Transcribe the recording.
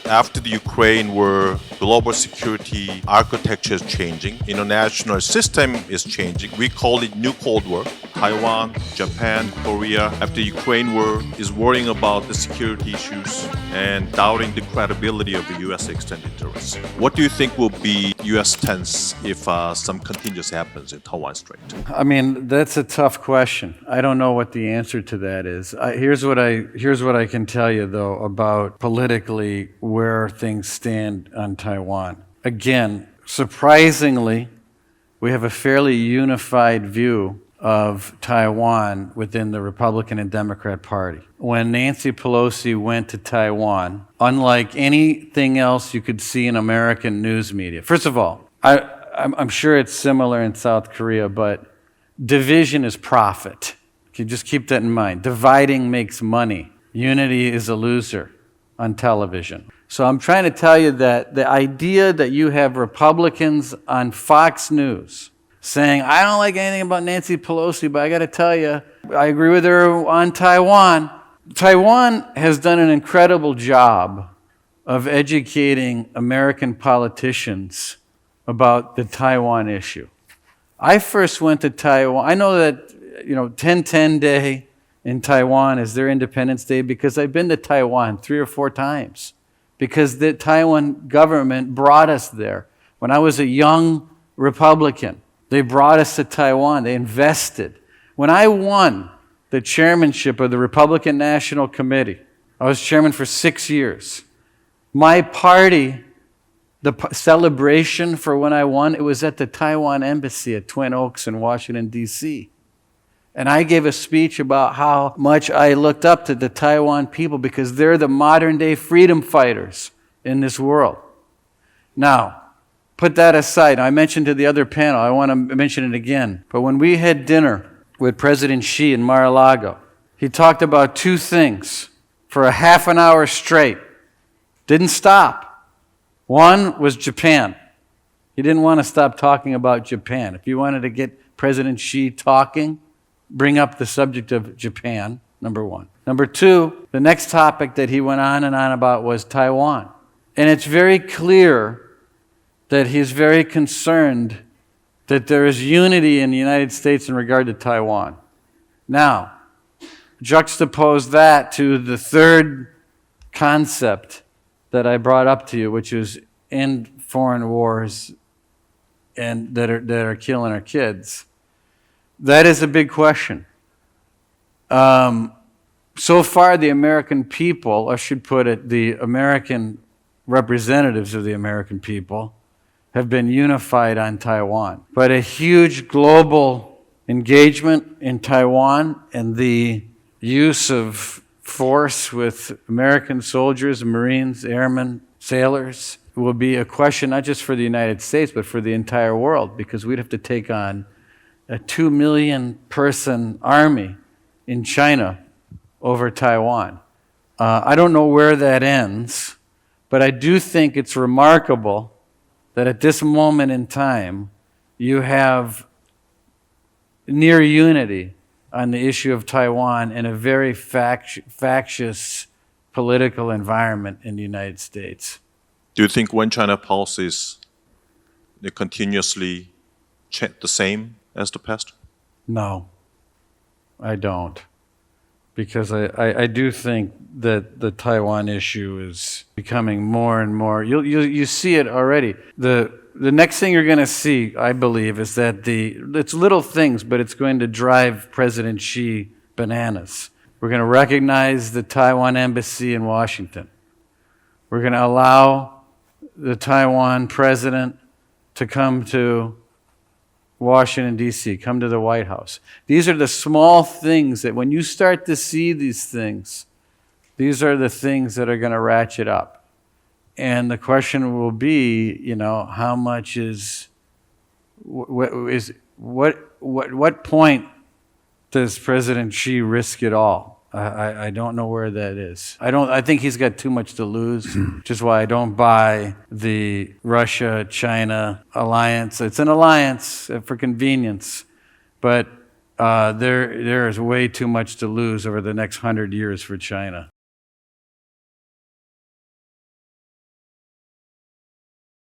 After the Ukraine war, global security architecture is changing. International system is changing. We call it New Cold War. Taiwan, Japan, Korea, after Ukraine war, is worrying about the security issues and doubting the credibility of the U.S. extended terrorists. What do you think will be U.S. stance if some contingency happens in Taiwan Strait? I mean, that's a tough question. I don't know what the answer to that is. Here's what I can tell you, though, about politically where things stand on Taiwan. Again, surprisingly, we have a fairly unified view of Taiwan within the Republican and Democrat Party. When Nancy Pelosi went to Taiwan, unlike anything else you could see in American news media, first of all, I'm sure it's similar in South Korea, but division is profit. You just keep that in mind. Dividing makes money. Unity is a loser on television. So I'm trying to tell you that the idea that you have Republicans on Fox News saying, I don't like anything about Nancy Pelosi, but I got to tell you, I agree with her on Taiwan. Taiwan has done an incredible job of educating American politicians about the Taiwan issue. I first went to Taiwan. I know that 10-10 Day in Taiwan is their Independence Day because I've been to Taiwan 3 or 4 times because the Taiwan government brought us there. When I was a young Republican, they brought us to Taiwan. They invested. When I won the chairmanship of the Republican National Committee, I was chairman for 6 years. My party, the celebration for when I won, it was at the Taiwan Embassy at Twin Oaks in Washington, D.C. And I gave a speech about how much I looked up to the Taiwan people because they're the modern-day freedom fighters in this world. Now, put that aside. I mentioned to the other panel, I want to mention it again. But when we had dinner with President Xi in Mar-a-Lago, he talked about 2 things for a half an hour straight. Didn't stop. One was Japan. He didn't want to stop talking about Japan. If you wanted to get President Xi talking, bring up the subject of Japan, number 1. Number 2, the next topic that he went on and on about was Taiwan. And it's very clear that he's very concerned that there is unity in the United States in regard to Taiwan. Now, juxtapose that to the third concept that I brought up to you, which is end foreign wars and that are killing our kids. That is a big question. So far, the American people, or I should put it, the American representatives of the American people, have been unified on Taiwan. But a huge global engagement in Taiwan and the use of force with American soldiers, Marines, airmen, sailors will be a question not just for the United States, but for the entire world, because we'd have to take on a 2 million person army in China over Taiwan. I don't know where that ends, but I do think it's remarkable that at this moment in time, you have near unity on the issue of Taiwan in a very factious political environment in the United States. Do you think one China policy is continuously the same as the past? No, I don't. Because I do think that the Taiwan issue is becoming more and more. You see it already. The next thing you're going to see, I believe, is that it's little things, but it's going to drive President Xi bananas. We're going to recognize the Taiwan embassy in Washington. We're going to allow the Taiwan president to come to Washington, D.C., come to the White House. These are the small things that when you start to see these things, these are the things that are going to ratchet up. And the question will be, how much what point does President Xi risk it all? I don't know where that is. I think he's got too much to lose, which is why I don't buy the Russia-China alliance. It's an alliance for convenience, but there is way too much to lose over the next 100 years for China.